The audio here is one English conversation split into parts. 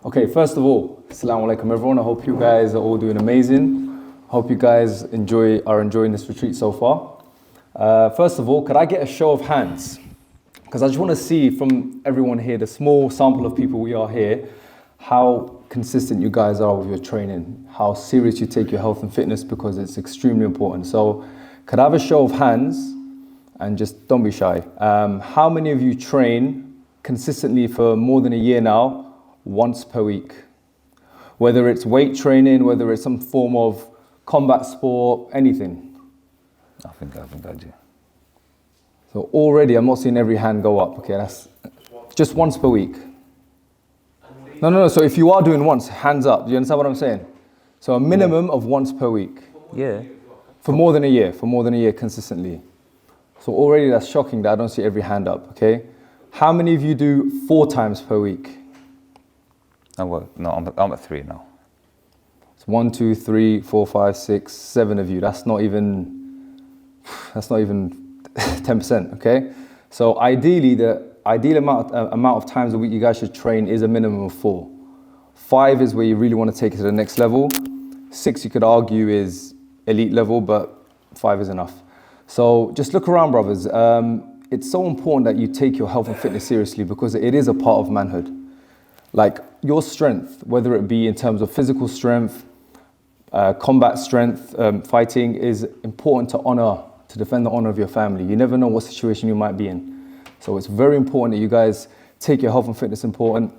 Okay, first of all, Assalamu alaikum everyone. I hope you guys are all doing amazing. Hope you guys are enjoying this retreat so far. First of all, could I get a show of hands? Because I just want to see from everyone here, the small sample of people we are here, how consistent you guys are with your training, how serious you take your health and fitness, because it's extremely important. So could I have a show of hands? And just don't be shy. How many of you train consistently for more than a year now, once per week? Whether it's weight training, whether it's some form of combat sport, anything. I think I do. So already I'm not seeing every hand go up. Okay, that's just once per week. No. So if you are doing once, hands up. Do you understand what I'm saying? So a minimum of once per week. Yeah. For more than a year consistently. So already that's shocking that I don't see every hand up, okay? How many of you do 4 times per week? I'm at 3 now. It's 1, 2, 3, 4, 5, 6, 7 of you. That's not even 10%, okay? So ideally, the ideal amount of times a week you guys should train is a minimum of 4. 5 is where you really want to take it to the next level. 6 you could argue is elite level, but 5 is enough. So just look around, brothers. It's so important that you take your health and fitness seriously, because it is a part of manhood. Like your strength, whether it be in terms of physical strength, combat strength, fighting, is important to honor, to defend the honor of your family. You never know what situation you might be in. So it's very important that you guys take your health and fitness important.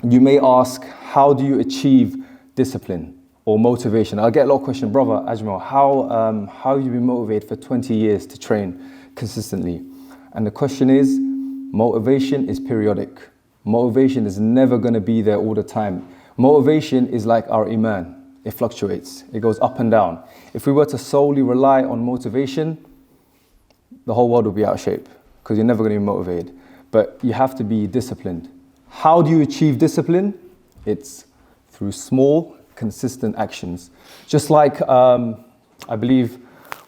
You may ask, how do you achieve discipline or motivation? I get a lot of questions, brother Ajmal, how have you been motivated for 20 years to train consistently? And the question is, motivation is periodic. Motivation is never going to be there all the time. Motivation is like our iman. It fluctuates. It goes up and down. If we were to solely rely on motivation, the whole world would be out of shape, because you're never going to be motivated. But you have to be disciplined. How do you achieve discipline? It's through small, consistent actions. Just like, I believe,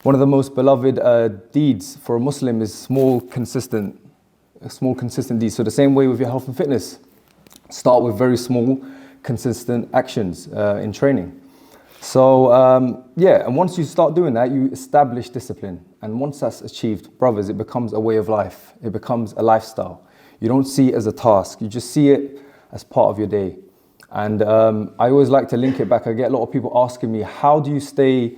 one of the most beloved deeds for a Muslim is small, consistent deeds. So the same way with your health and fitness. Start with very small, consistent actions in training. So, and once you start doing that, you establish discipline. And once that's achieved, brothers, it becomes a way of life. It becomes a lifestyle. You don't see it as a task. You just see it as part of your day. And I always like to link it back. I get a lot of people asking me, how do you stay,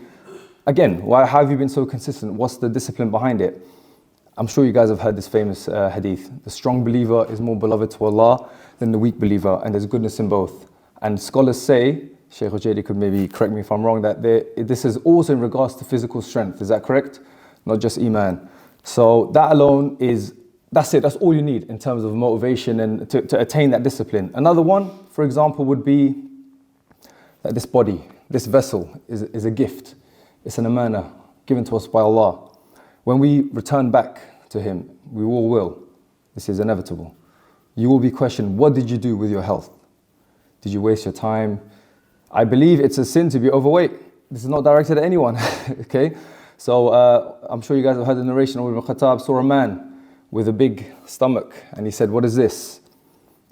again, how have you been so consistent? What's the discipline behind it? I'm sure you guys have heard this famous hadith. The strong believer is more beloved to Allah than the weak believer, and there's goodness in both. And scholars say, Sheikh Ojedi could maybe correct me if I'm wrong, that this is also in regards to physical strength. Is that correct? Not just iman. So that alone that's it. That's all you need in terms of motivation and to attain that discipline. Another one, for example, would be that this body, this vessel is a gift. It's an amana given to us by Allah. When we return back to Him, we all will. This is inevitable. You will be questioned, what did you do with your health? Did you waste your time? I believe it's a sin to be overweight. This is not directed at anyone, okay? So I'm sure you guys have heard the narration of Ibn Khattab saw a man with a big stomach, and he said, what is this?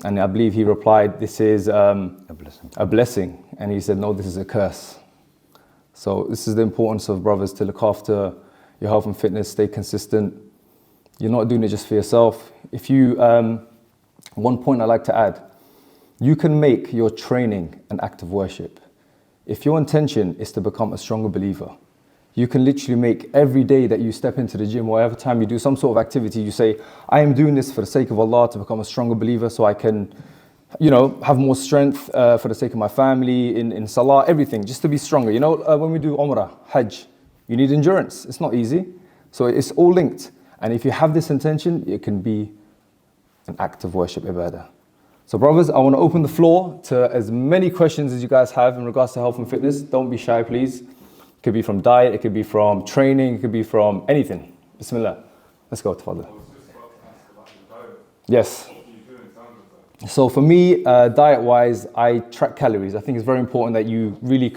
And I believe he replied, this is a blessing. And he said, no, this is a curse. So this is the importance of, brothers, to look after your health and fitness, stay consistent. You're not doing it just for yourself. If you, one point I like to add, you can make your training an act of worship. If your intention is to become a stronger believer, you can literally make every day that you step into the gym, or every time you do some sort of activity, you say, I am doing this for the sake of Allah, to become a stronger believer, so I can, have more strength for the sake of my family, in salah, everything, just to be stronger. When we do umrah, hajj, you need endurance. It's not easy. So it's all linked. And if you have this intention, it can be an act of worship, ibadah. So brothers, I want to open the floor to as many questions as you guys have in regards to health and fitness. Don't be shy, please. It could be from diet, it could be from training, it could be from anything. Bismillah. Let's go, tafadhal. Yes. So for me, diet-wise, I track calories. I think it's very important that you really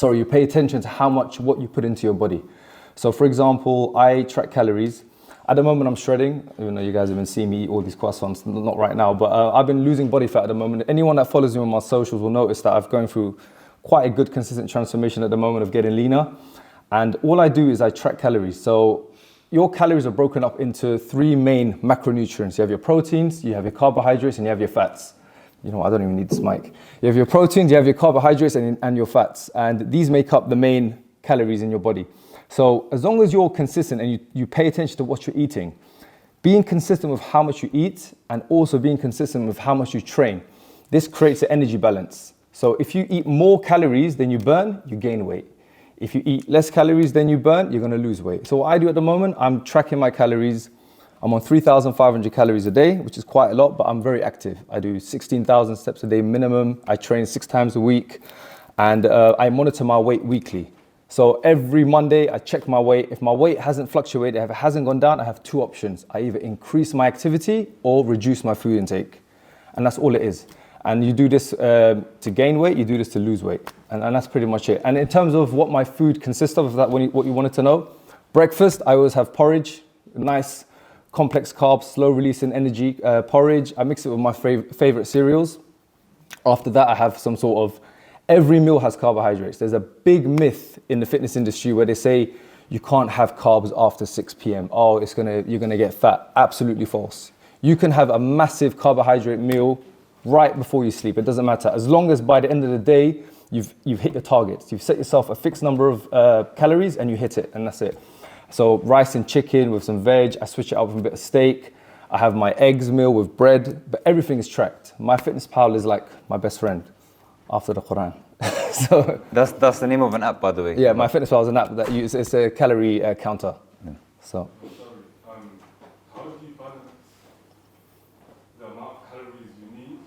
you pay attention to what you put into your body. So for example, I track calories. At the moment, I'm shredding, even though you guys have been seeing me eat all these croissants, not right now, but I've been losing body fat at the moment. Anyone that follows me on my socials will notice that I've gone through quite a good consistent transformation at the moment of getting leaner. And all I do is I track calories. So your calories are broken up into 3 main macronutrients. You have your proteins, you have your carbohydrates, and you have your fats. You know, I don't even need this mic. You have your proteins, you have your carbohydrates, and your fats. And these make up the main calories in your body. So as long as you're consistent and you pay attention to what you're eating, being consistent with how much you eat and also being consistent with how much you train, this creates an energy balance. So if you eat more calories than you burn, you gain weight. If you eat less calories than you burn, you're gonna lose weight. So what I do at the moment, I'm tracking my calories. I'm on 3,500 calories a day, which is quite a lot, but I'm very active. I do 16,000 steps a day minimum. I train 6 times a week, and I monitor my weight weekly. So every Monday, I check my weight. If my weight hasn't fluctuated, if it hasn't gone down, I have 2 options. I either increase my activity or reduce my food intake. And that's all it is. And you do this to gain weight, you do this to lose weight. And that's pretty much it. And in terms of what my food consists of, what you wanted to know, breakfast, I always have porridge, nice complex carbs, slow releasing energy porridge. I mix it with my favorite cereals. After that, I have some sort of, every meal has carbohydrates. There's a big myth in the fitness industry where they say you can't have carbs after 6 p.m. Oh, you're gonna get fat. Absolutely false. You can have a massive carbohydrate meal right before you sleep. It doesn't matter. As long as by the end of the day, you've hit your targets. You've set yourself a fixed number of calories and you hit it, and that's it. So rice and chicken with some veg. I switch it up with a bit of steak. I have my eggs meal with bread, but everything is tracked. MyFitnessPal is like my best friend after the Quran. So That's the name of an app, by the way. yeah, MyFitnessPal is an app that it's a calorie counter. Yeah. So How do you balance the amount of calories you need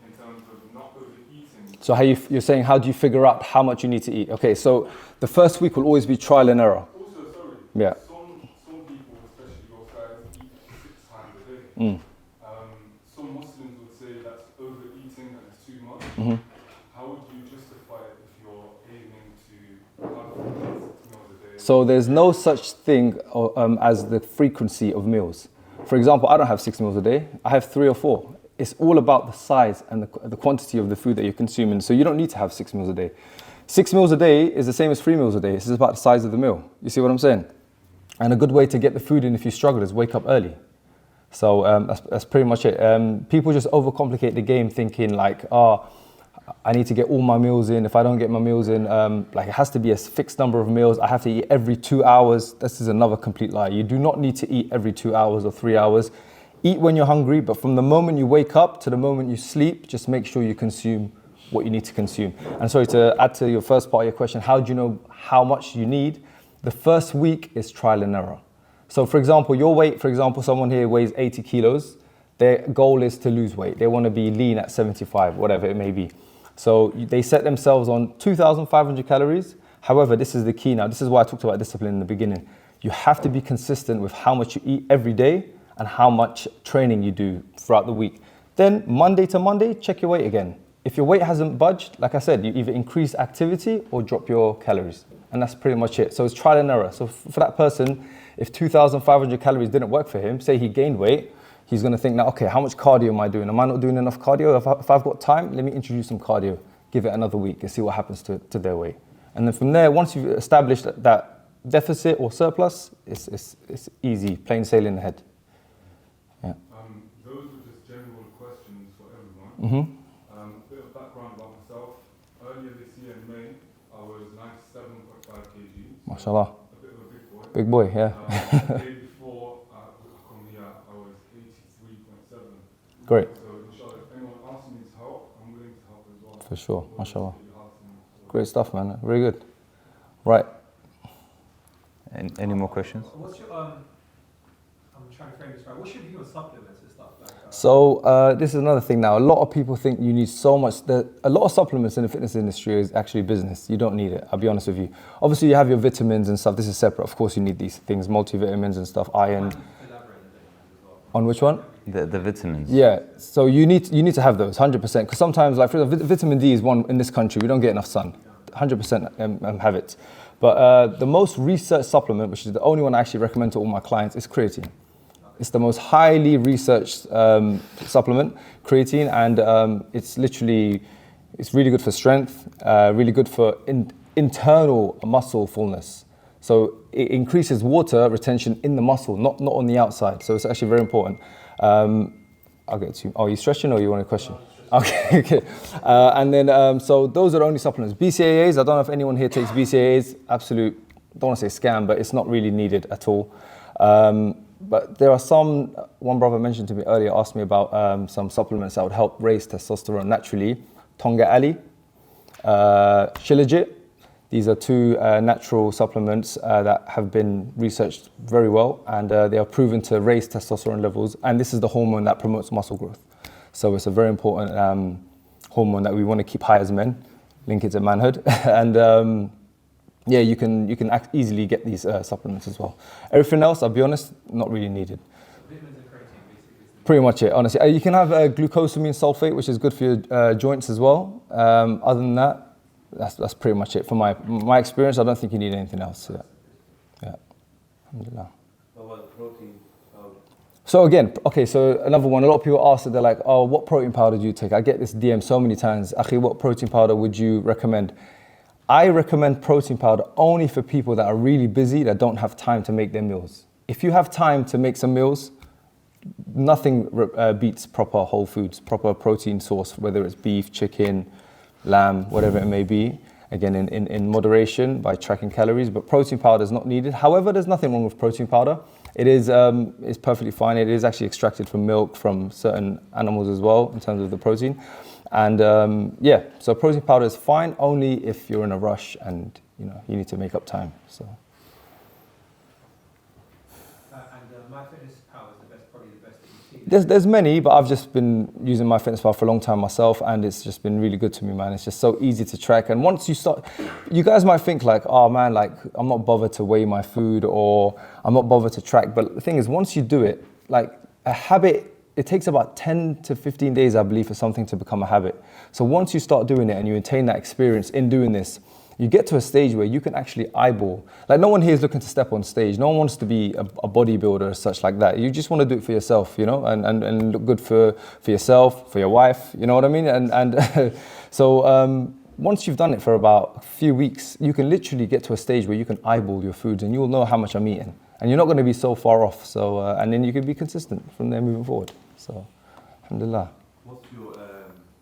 in terms of not overeating? So you're saying, how do you figure out how much you need to eat? Okay, so the first week will always be trial and error. Also, Yeah. some people, especially your guys, eat 6 times a day. Some Muslims would say that's overeating and it's too much. How would you justify it if you're aiming to have 6 meals a day? So there's no such thing as the frequency of meals. For example, I don't have 6 meals a day. I have 3 or 4. It's all about the size and the quantity of the food that you're consuming. So you don't need to have 6 meals a day. 6 meals a day is the same as 3 meals a day. It's just about the size of the meal. You see what I'm saying? And a good way to get the food in if you struggle is wake up early. So that's pretty much it. People just overcomplicate the game thinking like, I need to get all my meals in. If I don't get my meals in, like it has to be a fixed number of meals. I have to eat every 2 hours. This is another complete lie. You do not need to eat every 2 hours or 3 hours. Eat when you're hungry, but from the moment you wake up to the moment you sleep, just make sure you consume what you need to consume. And sorry, to add to your first part of your question, how do you know how much you need? The first week is trial and error. So for example, your weight, for example, someone here weighs 80 kilos. Their goal is to lose weight. They want to be lean at 75, whatever it may be. So they set themselves on 2,500 calories. However, this is the key now. This is why I talked about discipline in the beginning. You have to be consistent with how much you eat every day and how much training you do throughout the week. Then Monday to Monday, check your weight again. If your weight hasn't budged, like I said, you either increase activity or drop your calories. And that's pretty much it. So it's trial and error. So for that person, if 2,500 calories didn't work for him, say he gained weight, he's gonna think now, okay, how much cardio am I doing? Am I not doing enough cardio? If I've got time, let me introduce some cardio, give it another week and see what happens to their weight. And then from there, once you've established that deficit or surplus, it's easy, plain sailing ahead. Yeah. Those are just general questions for everyone. Bit of background about myself. Earlier this year in May, I was 97.5 kg. MashaAllah. A bit of a big boy. Big boy, yeah. The day before I come here, I was 83.7. Great. So inshallah, if anyone asks me to help, I'm willing to help as well. For sure, MashaAllah. If you ask me, so- Great stuff, man. Very good. Right. Any more questions? What's your I'm trying to frame this right. What's your view on supplements and stuff like that? So this is another thing now. A lot of people think you need so much. A lot of supplements in the fitness industry is actually business. You don't need it. I'll be honest with you. Obviously, you have your vitamins and stuff. This is separate. Of course, you need these things, multivitamins and stuff, iron. Elaborate a bit as well. On which one? The vitamins. Yeah. So you need to have those 100%. Because sometimes, like for example, vitamin D is one in this country. We don't get enough sun. 100% have it. But the most researched supplement, which is the only one I actually recommend to all my clients, is creatine. It's the most highly researched supplement, creatine, and it's really good for strength, really good for internal muscle fullness. So it increases water retention in the muscle, not on the outside. So it's actually very important. I'll get to you. Oh, are you stretching or you want a question? Okay, okay. And then, so those are the only supplements. BCAAs, I don't know if anyone here takes BCAAs. Absolute, don't want to say scam, but it's not really needed at all. But there are one brother mentioned to me earlier, asked me about some supplements that would help raise testosterone naturally. Tonga Ali, Shilajit. These are two natural supplements that have been researched very well, and they are proven to raise testosterone levels. And this is the hormone that promotes muscle growth. So it's a very important hormone that we want to keep high as men, link it to manhood. And yeah, you can easily get these supplements as well. Everything else, I'll be honest, not really needed. Vitamins and protein, basically. Pretty much it, honestly. You can have glucosamine sulfate, which is good for your joints as well. Other than that, that's pretty much it. From my experience, I don't think you need anything else. Yeah. Alhamdulillah. What about protein powder? So again, okay, so another one, a lot of people ask that, they're like, oh, what protein powder do you take? I get this DM so many times. Akhi, what protein powder would you recommend? I recommend protein powder only for people that are really busy, that don't have time to make their meals. If you have time to make some meals, nothing beats proper whole foods, proper protein source, whether it's beef, chicken, lamb, whatever it may be. Again, in moderation by tracking calories, but protein powder is not needed. However, there's nothing wrong with protein powder. It is it's perfectly fine. It is actually extracted from milk from certain animals as well in terms of the protein. And yeah, so protein powder is fine only if you're in a rush and you need to make up time. So. And MyFitnessPal is probably the best that you've seen. There's many, but I've just been using MyFitnessPal for a long time myself, and it's just been really good to me, man. It's just so easy to track. And once you start, you guys might think like, oh man, like I'm not bothered to weigh my food or I'm not bothered to track. But the thing is, once you do it, like a habit, it takes about 10 to 15 days, I believe, for something to become a habit. So once you start doing it and you attain that experience in doing this, you get to a stage where you can actually eyeball. Like no one here is looking to step on stage. No one wants to be a bodybuilder or such like that. You just want to do it for yourself, and look good for yourself, for your wife, you know what I mean? And so once you've done it for about a few weeks, you can literally get to a stage where you can eyeball your foods and you'll know how much I'm eating. And you're not going to be so far off. So, and then you can be consistent from there moving forward. So, alhamdulillah. What's your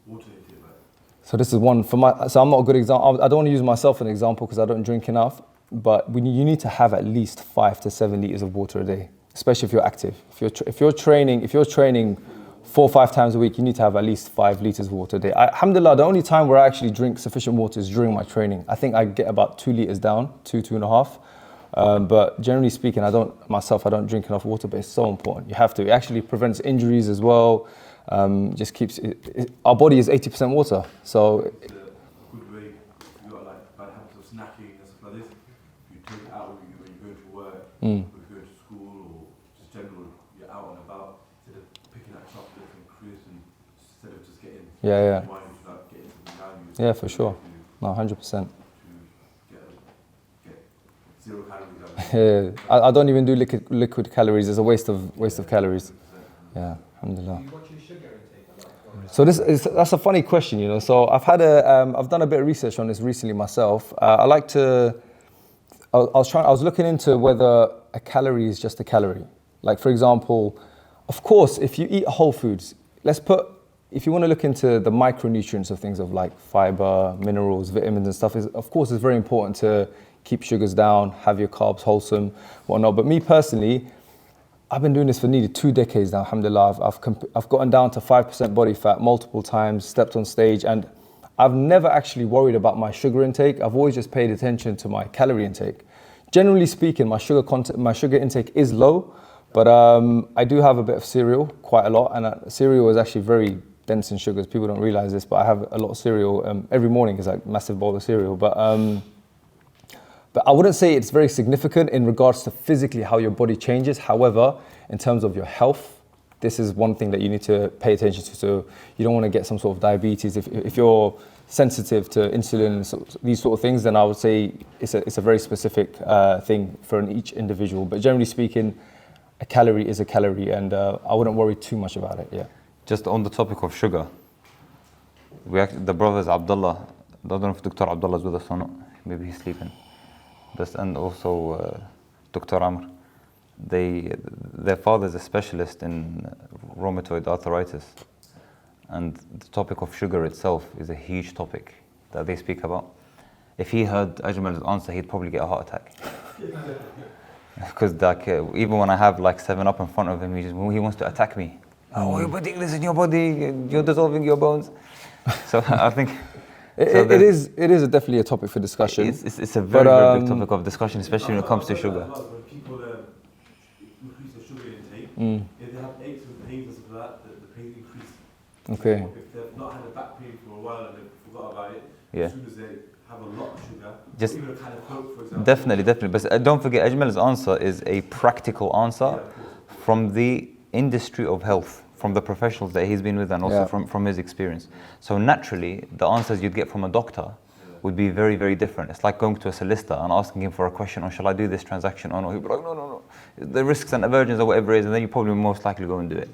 water intake like? So this is one for so I'm not a good example. I don't want to use myself as an example because I don't drink enough, but you need to have at least 5 to 7 liters of water a day, especially if you're active. If you're training 4 or 5 times a week, you need to have at least 5 liters of water a day. Alhamdulillah, the only time where I actually drink sufficient water is during my training. I think I get about 2 liters down, 2.5. But generally speaking, I don't drink enough water, but it's so important. You have to. It actually prevents injuries as well. Just keeps our body is 80% water. So It's a good way, if you've got like bad habits of snacking and stuff like this, you take it out with you when you go to work, or you go to school, or just general, you're out and about, instead of picking up chocolates and crisps, and instead of just getting wine, you start getting something down you. yeah, for sure. No, 100%. Zero calories. Yeah, I don't even do liquid calories. It's a waste of calories. Yeah, alhamdulillah. What's your sugar intake? So that's a funny question, So I've done a bit of research on this recently myself. I was looking into whether a calorie is just a calorie. Like for example, of course, if you eat whole foods, if you want to look into the micronutrients of things of like fiber, minerals, vitamins and stuff, of course it's very important to keep sugars down, have your carbs wholesome, whatnot. But me personally, I've been doing this for nearly 2 decades now, alhamdulillah. I've gotten down to 5% body fat multiple times, stepped on stage, and I've never actually worried about my sugar intake. I've always just paid attention to my calorie intake. Generally speaking, my sugar intake is low, but I do have a bit of cereal, quite a lot, and cereal is actually very dense in sugars. People don't realize this, but I have a lot of cereal. Every morning is like a massive bowl of cereal, but I wouldn't say it's very significant in regards to physically how your body changes. However, in terms of your health, this is one thing that you need to pay attention to. So you don't want to get some sort of diabetes. If you're sensitive to insulin, these sort of things, then I would say it's a very specific thing for each individual. But generally speaking, a calorie is a calorie, and I wouldn't worry too much about it. Yeah. Just on the topic of sugar, the brothers Abdullah, I don't know if Dr. Abdullah is with us or not. Maybe he's sleeping. And also Dr. Amr. Their father is a specialist in rheumatoid arthritis, and the topic of sugar itself is a huge topic that they speak about. If he heard Ajmal's answer, he'd probably get a heart attack. Because even when I have like 7-Up in front of him, he wants to attack me. Oh, you're putting this in your body, you're dissolving your bones. So I think it is definitely a topic for discussion. It's a very big topic of discussion, especially when it comes to sugar. When people increase their sugar intake, if they have aches and pains and stuff like that, the pain increase. Okay. If they've not had a back pain for a while and they've forgot about it, Yeah. as soon as they have a lot of sugar, Just even a kind of Coke, for example. Definitely. But don't forget, Ajmal's answer is a practical answer from the industry of health, from the professionals that he's been with, and also from his experience. So naturally, the answers you'd get from a doctor would be very, very different. It's like going to a solicitor and asking him for a question on, shall I do this transaction or not? He'd be like, no. The risks and aversions or whatever it is, and then you probably most likely go and do it.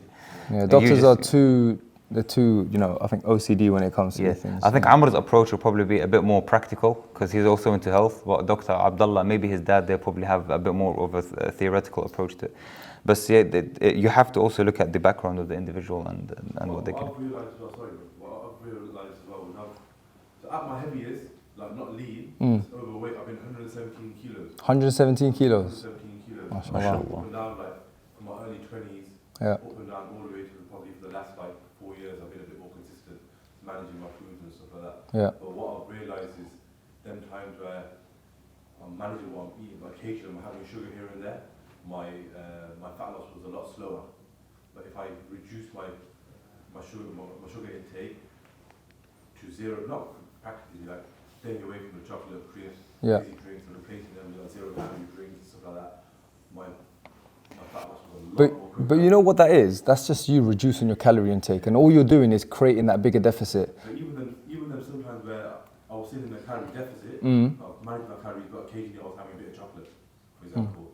Yeah, doctors are too, I think OCD when it comes to these things. I think Amr's approach will probably be a bit more practical because he's also into health. But Dr. Abdullah, maybe his dad, they'll probably have a bit more of a theoretical approach to it. But you have to also look at the background of the individual and what they can. What I've realised as well, so at my heaviest, like not lean, overweight, I've been 117 kilos. 117 kilos. 117 kilos. Mashallah. Up and down, like from my early 20s, Yeah. up and down all the way to probably for the last like 4 years, I've been a bit more consistent, managing my foods and stuff like that. Yeah. But what I've realised is them times where I'm managing what I'm eating, but occasionally I'm having sugar here and there, my fat loss was a lot slower. But if I reduce my sugar intake to zero, not practically like staying away from the chocolate, crisps, easy drinks, and replacing them with like 0-calorie drinks and stuff like that, my fat loss was a lot more quicker. But you know what that is? That's just you reducing your calorie intake, and all you're doing is creating that bigger deficit. But even then sometimes where I was sitting in a calorie deficit, I was managing my calories, but occasionally I was having a bit of chocolate, for example.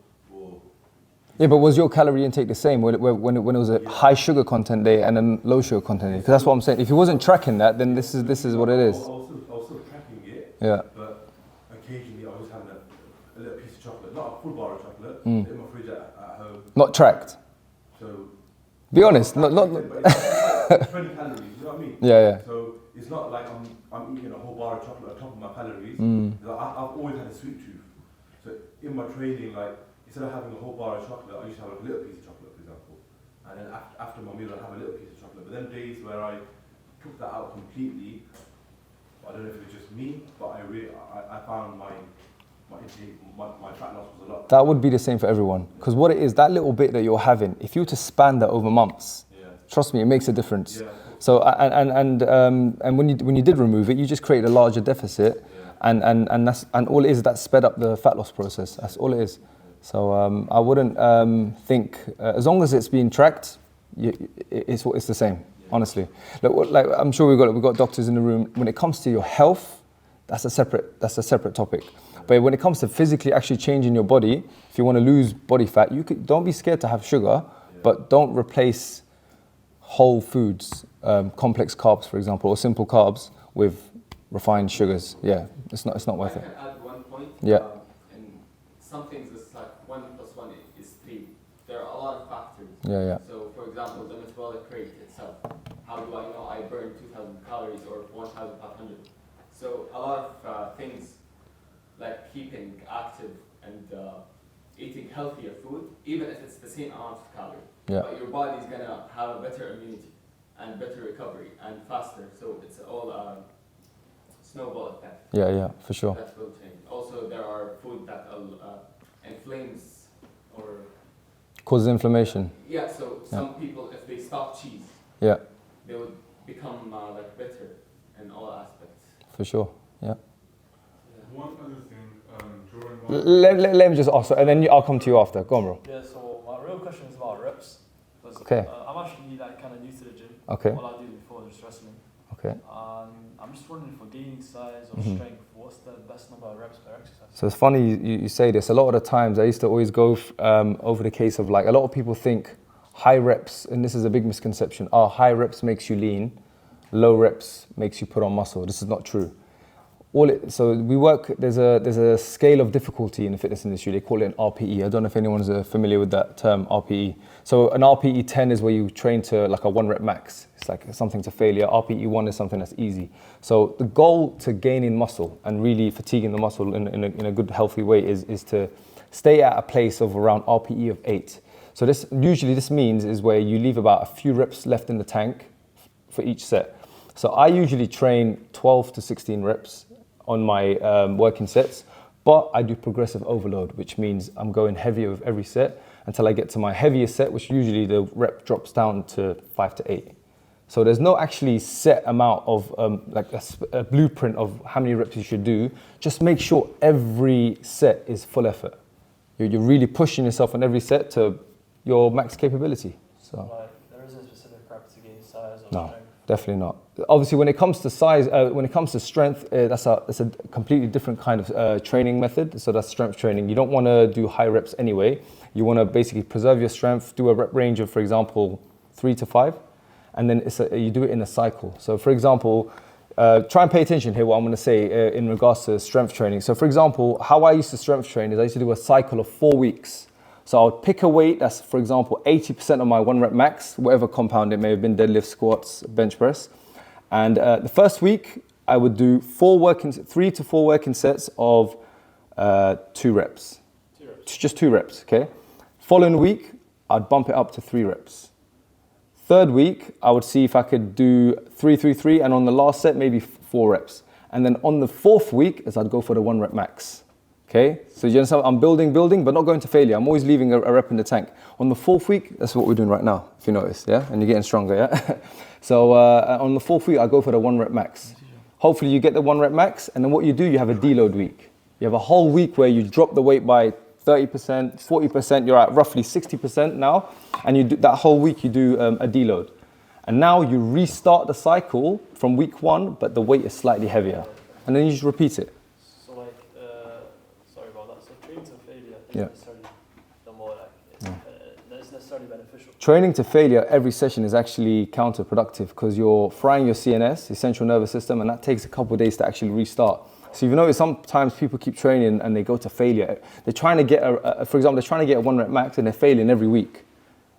Yeah, but was your calorie intake the same when it was a high sugar content day and a low sugar content day? Because that's what I'm saying. If he wasn't tracking that, then this is what it is. I was still tracking it, but occasionally I was having a little piece of chocolate, not a full bar of chocolate, in my fridge at home. Not tracked. So be honest, not. But it's 20 calories, you know what I mean? Yeah. So it's not like I'm eating a whole bar of chocolate on top of my calories. I've always had a sweet tooth. So in my training, like, instead of having a whole bar of chocolate, I used to have like a little piece of chocolate, for example. And then after my meal, I'd have a little piece of chocolate. But then days where I took that out completely, I don't know if it was just me, but I found my intake, my fat loss was a lot. That would be the same for everyone. Because what it is, that little bit that you're having, if you were to span that over months, trust me, it makes a difference. Yeah. So and when you did remove it, you just created a larger deficit, and all it is that sped up the fat loss process. That's all it is. So I wouldn't think, as long as it's being tracked, it's the same. Honestly, like I'm sure we've got doctors in the room. When it comes to your health, that's a separate topic. But when it comes to physically actually changing your body, if you want to lose body fat, don't be scared to have sugar, but don't replace whole foods, complex carbs, for example, or simple carbs with refined sugars. Yeah, it's not worth it. I can add one point. Yeah. In some things, it's like 1 + 1 is 3. There are a lot of factors. Yeah. So, for example, the metabolic rate itself. How do I know I burn 2,000 calories or 1,500? So, a lot of things like keeping active and eating healthier food, even if it's the same amount of calorie. Yeah. But your body's gonna have a better immunity and better recovery and faster. So it's all a snowball effect. Yeah, for sure. That will change. Also, there are food that inflames or Causes inflammation. yeah. So some people, if they stop cheese, Yeah, they would become like better in all aspects. for sure. Yeah. One other thing, during Let me just ask, and then I'll come to you after. Go on, bro. Yeah, so my real question is about reps. Because Okay. I'm actually like kind of new to the gym. Okay. All I did before was just wrestling. Okay. I'm just wondering for gaining size or Mhm. strength, what's the best number of reps per exercise? So it's funny you say this. A lot of the times I used to always go over the case of like a lot of people think high reps, and this is a big misconception. High reps makes you lean, low reps makes you put on muscle. This is not true. So we work. There's a scale of difficulty in the fitness industry. They call it an RPE. I don't know if anyone's familiar with that term, RPE. So an RPE 10 is where you train to like a 1 rep max. It's like something to failure. RPE 1 is something that's easy. So the goal to gaining muscle and really fatiguing the muscle in a good healthy way is to stay at a place of around RPE of 8. So this means is where you leave about a few reps left in the tank for each set. So I usually train 12 to 16 reps on my working sets, but I do progressive overload, which means I'm going heavier with every set until I get to my heaviest set, which usually the rep drops down to 5 to 8. So there's no actually set amount of like a blueprint of how many reps you should do. Just make sure every set is full effort. You're really pushing yourself on every set to your max capability. So like, there isn't a specific rep to gain size or no, strength. definitely not. Obviously, when it comes to size, when it comes to strength, that's a completely different kind of training method. So that's strength training. You don't want to do high reps anyway. You want to basically preserve your strength, do a rep range of, for example, 3 to 5, and then you do it in a cycle. So, for example, try and pay attention here what I'm going to say in regards to strength training. So, for example, how I used to strength train is I used to do a cycle of 4 weeks. So I would pick a weight that's, for example, 80% of my 1 rep max, whatever compound it may have been, deadlift, squats, bench press. And the first week, I would do 3 to 4 working sets of 2 reps. 2 reps. Just 2 reps, okay? Following week, I'd bump it up to 3 reps. Third week, I would see if I could do 3, 3, 3, and on the last set, maybe 4 reps. And then on the 4th week, is I'd go for the 1 rep max. Okay, so you understand, I'm building, but not going to failure. I'm always leaving a rep in the tank. On the 4th week, that's what we're doing right now, if you notice, yeah? And you're getting stronger, yeah? So on the 4th week, I go for the 1 rep max. Hopefully you get the 1 rep max, and then what you do, you have a deload week. You have a whole week where you drop the weight by 30%, 40%, you're at roughly 60% now, and you do, that whole week you do a deload. And now you restart the cycle from week 1, but the weight is slightly heavier. And then you just repeat it. So like, sorry about that. So training to failure is Yeah. necessarily the more like, it's necessarily beneficial. Training to failure every session is actually counterproductive because you're frying your CNS, your central nervous system, and that takes a couple of days to actually restart. So you've noticed sometimes people keep training and they go to failure. They're trying to get, for example, they're trying to get a 1 rep max and they're failing every week.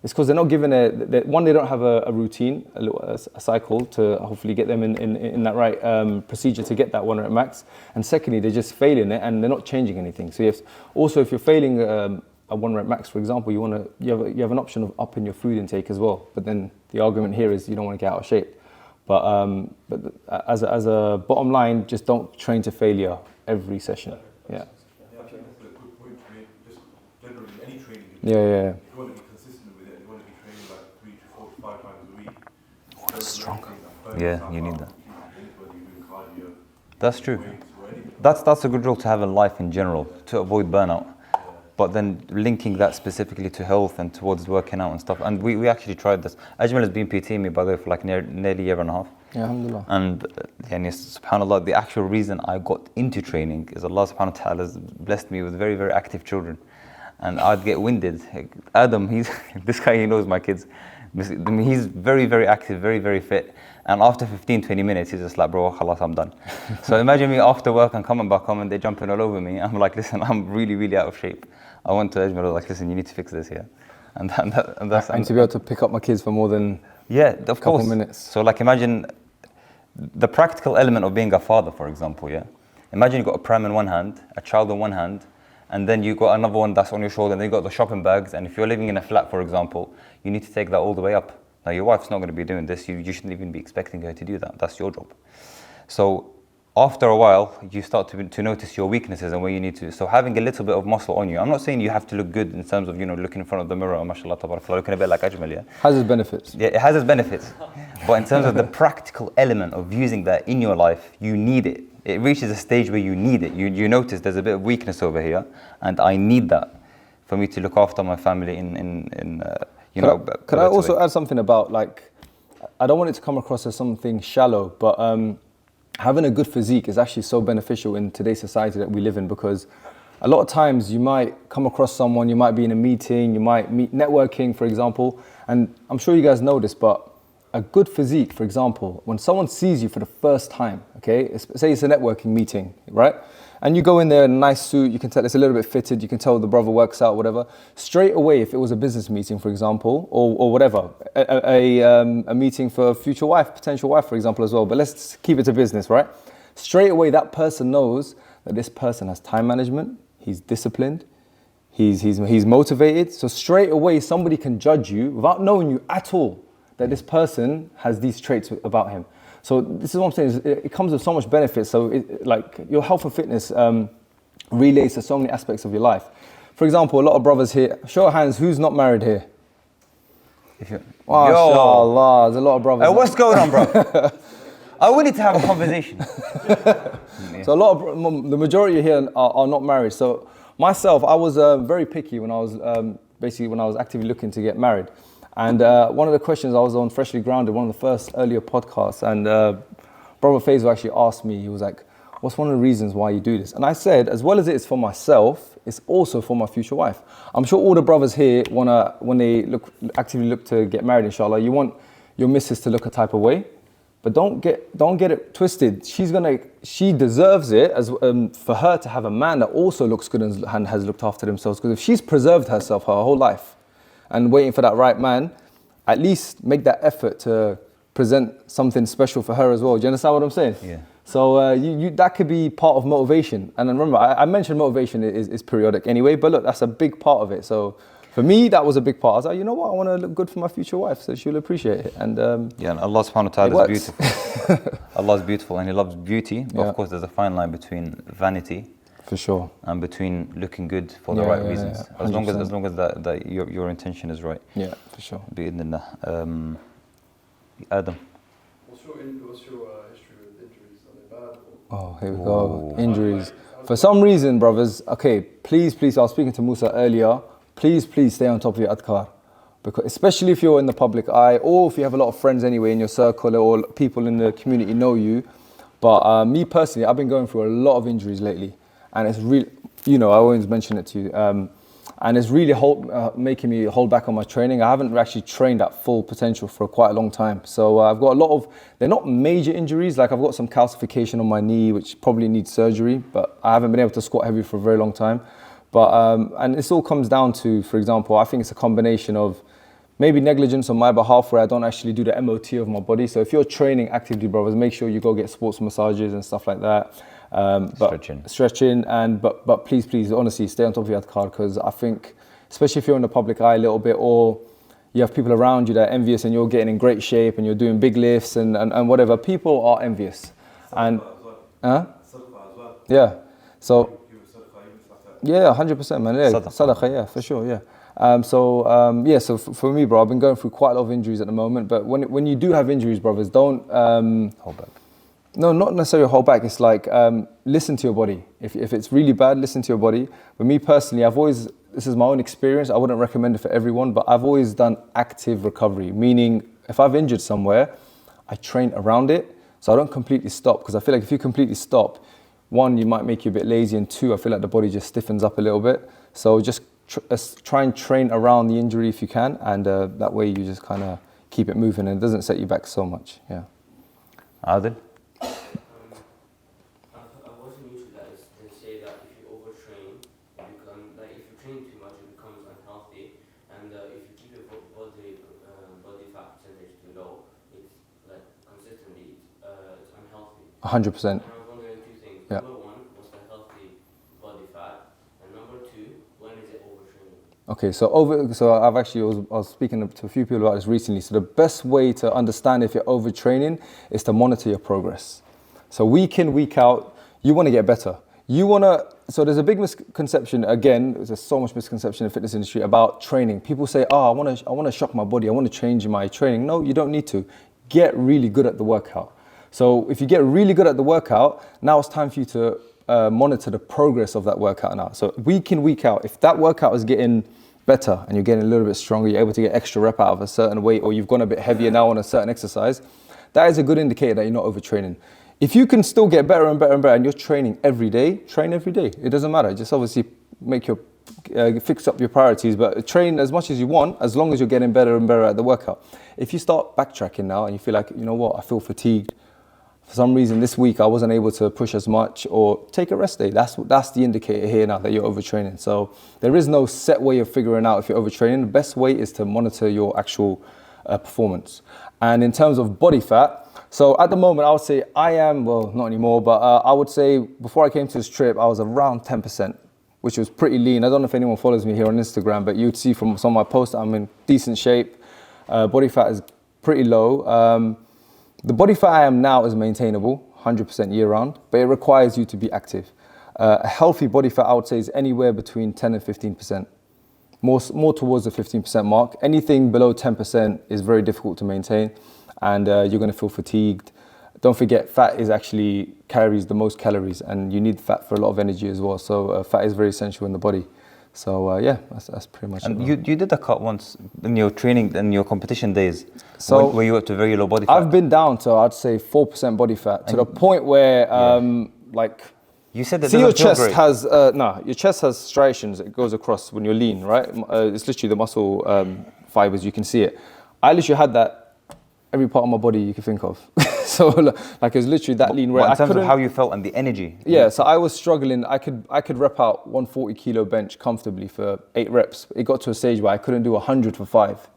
It's because they're not given they don't have a routine, a cycle to hopefully get them in that right procedure to get that 1 rep max. And secondly, they're just failing it and they're not changing anything. So also, if you're failing a 1 rep max, for example, you have an option of upping your food intake as well. But then the argument here is you don't want to get out of shape. But as a bottom line, just don't train to failure every session. Yeah. I think that's a good point to make. Just generally, any training. Yeah. You want to be consistent with it. You want to be training like 3 to 4 to 5 times a week. That's stronger. Yeah, you need that. Whether you're doing cardio, That's true. weights or anything. That's a good rule to have in life in general, to avoid burnout. But then linking that specifically to health and towards working out and stuff. And we actually tried this. Ajmal has been PTing me, by the way, for like nearly a year and a half. Yeah, alhamdulillah. And subhanAllah, the actual reason I got into training is Allah subhanahu wa ta'ala has blessed me with very, very active children. And I'd get winded. Adam, this guy, he knows my kids. He's very, very active, very, very fit. And after 15, 20 minutes, he's just like, bro, khalas, I'm done. So imagine me after work and coming back home and they're jumping all over me. I'm like, listen, I'm really, really out of shape. I went to Ajmal, I was like, listen, you need to fix this here. And to be able to pick up my kids for more than of couple course. minutes. So like imagine the practical element of being a father, for example, yeah? Imagine you've got a pram in one hand, a child in one hand, and then you've got another one that's on your shoulder, and then you've got the shopping bags, and if you're living in a flat, for example, you need to take that all the way up. Now your wife's not going to be doing this, you shouldn't even be expecting her to do that, that's your job. So after a while, you start to notice your weaknesses and where you need to. So having a little bit of muscle on you, I'm not saying you have to look good in terms of, looking in front of the mirror, mashallah, tabarakallah, looking a bit like Ajmal, yeah? Has its benefits. Yeah, it has its benefits. But in terms of the practical element of using that in your life, you need it. It reaches a stage where you need it. You notice there's a bit of weakness over here, and I need that for me to look after my family in Could I also add something about, like, I don't want it to come across as something shallow, but having a good physique is actually so beneficial in today's society that we live in, because a lot of times you might come across someone, you might be in a meeting, you might meet networking, for example, and I'm sure you guys know this, but a good physique, for example, when someone sees you for the first time, okay, say it's a networking meeting, right? And you go in there in a nice suit, you can tell it's a little bit fitted, you can tell the brother works out, whatever. Straight away, if it was a business meeting, for example, or whatever, a meeting for a future wife, potential wife, for example, as well, but let's keep it to business, right? Straight away, that person knows that this person has time management, he's disciplined, he's motivated. So straight away, somebody can judge you without knowing you at all that this person has these traits about him. So this is what I'm saying, it comes with so much benefit. So like your health and fitness relates to so many aspects of your life. For example, a lot of brothers here, show of hands, who's not married here? MashaAllah, there's a lot of brothers. What's going on, bro? We need to have a conversation. So the majority here are not married. So myself, I was very picky when I was actively looking to get married. And one of the questions, I was on Freshly Grounded, one of the first earlier podcasts, and Brother Faisal actually asked me, he was like, what's one of the reasons why you do this? And I said, as well as it is for myself, it's also for my future wife. I'm sure all the brothers here when they actively look to get married, inshallah, you want your missus to look a type of way, but don't get it twisted. She deserves it as for her to have a man that also looks good and has looked after themselves. Because if she's preserved herself her whole life and waiting for that right man, at least make that effort to present something special for her as well. Do you understand what I'm saying? Yeah. So that could be part of motivation. And then remember, I mentioned motivation is periodic anyway, but look, that's a big part of it. So for me, that was a big part. I was like, you know what, I want to look good for my future wife, so she'll appreciate it. And and Allah subhanahu wa ta'ala is beautiful. Allah is beautiful and He loves beauty. But of course, there's a fine line between vanity, for sure, and between looking good for the right reasons. Yeah. As long as that your intention is right. Yeah, for sure. Bi'idhnillah. Adam. What's your history with injuries? Are they bad? Oh, here we go. Injuries. For some reason, brothers, okay, please, I was speaking to Musa earlier, please stay on top of your adhkar. Because especially if you're in the public eye, or if you have a lot of friends anyway in your circle, or people in the community know you. But me personally, I've been going through a lot of injuries lately. And it's really, I always mention it to you. And it's really making me hold back on my training. I haven't actually trained at full potential for quite a long time. So I've got a lot of, they're not major injuries. Like I've got some calcification on my knee, which probably needs surgery, but I haven't been able to squat heavy for a very long time. But, and this all comes down to, for example, I think it's a combination of maybe negligence on my behalf where I don't actually do the MOT of my body. So if you're training actively, brothers, make sure you go get sports massages and stuff like that. Stretching, but please, honestly, stay on top of your adhkar, because I think, especially if you're in the public eye a little bit, or you have people around you that are envious and you're getting in great shape and you're doing big lifts and whatever, people are envious. And yeah, so yeah, 100%, man. Yeah, sadaqah, yeah, for sure, yeah. So for me, bro, I've been going through quite a lot of injuries at the moment. But when you do have injuries, brothers, don't hold back. No, not necessarily hold back. It's like listen to your body. If it's really bad, listen to your body. But me personally, this is my own experience. I wouldn't recommend it for everyone, but I've always done active recovery. Meaning, if I've injured somewhere, I train around it. So I don't completely stop, because I feel like if you completely stop, one, you might make you a bit lazy, and two, I feel like the body just stiffens up a little bit. So just try and train around the injury if you can, and that way you just kind of keep it moving, and it doesn't set you back so much. Yeah. Adil? I've also used that they say that if you overtrain, if you train too much, it becomes unhealthy, and if you keep your body fat percentage too low, it's like consistently it's unhealthy. 100%. And I was wondering two things. Yeah. Number one, what's the healthy body fat, and number two, when is it overtraining? Okay, so I was speaking to a few people about this recently. So the best way to understand if you're overtraining is to monitor your progress. So week in, week out, you want to get better. So there's a big misconception, again, there's so much misconception in the fitness industry about training. People say, I want to shock my body, I want to change my training. No, you don't need to. Get really good at the workout. So if you get really good at the workout, now it's time for you to monitor the progress of that workout now. So week in, week out, if that workout is getting better and you're getting a little bit stronger, you're able to get extra rep out of a certain weight, or you've gone a bit heavier now on a certain exercise, that is a good indicator that you're not overtraining. If you can still get better and better and better and you're training every day, train every day. It doesn't matter. Just obviously make your fix up your priorities, but train as much as you want, as long as you're getting better and better at the workout. If you start backtracking now and you feel like, you know what, I feel fatigued, for some reason this week I wasn't able to push as much, or take a rest day, that's the indicator here now that you're overtraining. So there is no set way of figuring out if you're overtraining. The best way is to monitor your actual performance. And in terms of body fat, so at the moment I would say I am, well, not anymore, but I would say before I came to this trip I was around 10%, which was pretty lean. I don't know if anyone follows me here on Instagram, but you'd see from some of my posts I'm in decent shape. Body fat is pretty low. The body fat I am now is maintainable, 100% year round, but it requires you to be active. A healthy body fat I would say is anywhere between 10 and 15%. More towards the 15% mark. Anything below 10% is very difficult to maintain, and you're going to feel fatigued. Don't forget, fat is actually carries the most calories, and you need fat for a lot of energy as well. So fat is very essential in the body. So yeah, that's pretty much And it. you did a cut once in your training, in your competition days. So were you up to very low body fat? I've been down to, I'd say, 4% body fat, to the point where like, You said that see, your doesn't feel chest great. has your chest has striations. It goes across when you're lean, right? It's literally the muscle fibers. You can see it. I literally had that every part of my body you can think of. So like, it was literally that lean. Where But in I terms of couldn't- how you felt and the energy. Yeah, so I was struggling. I could rep out 140 kilo bench comfortably for 8 reps. It got to a stage where I couldn't do 100 for 5.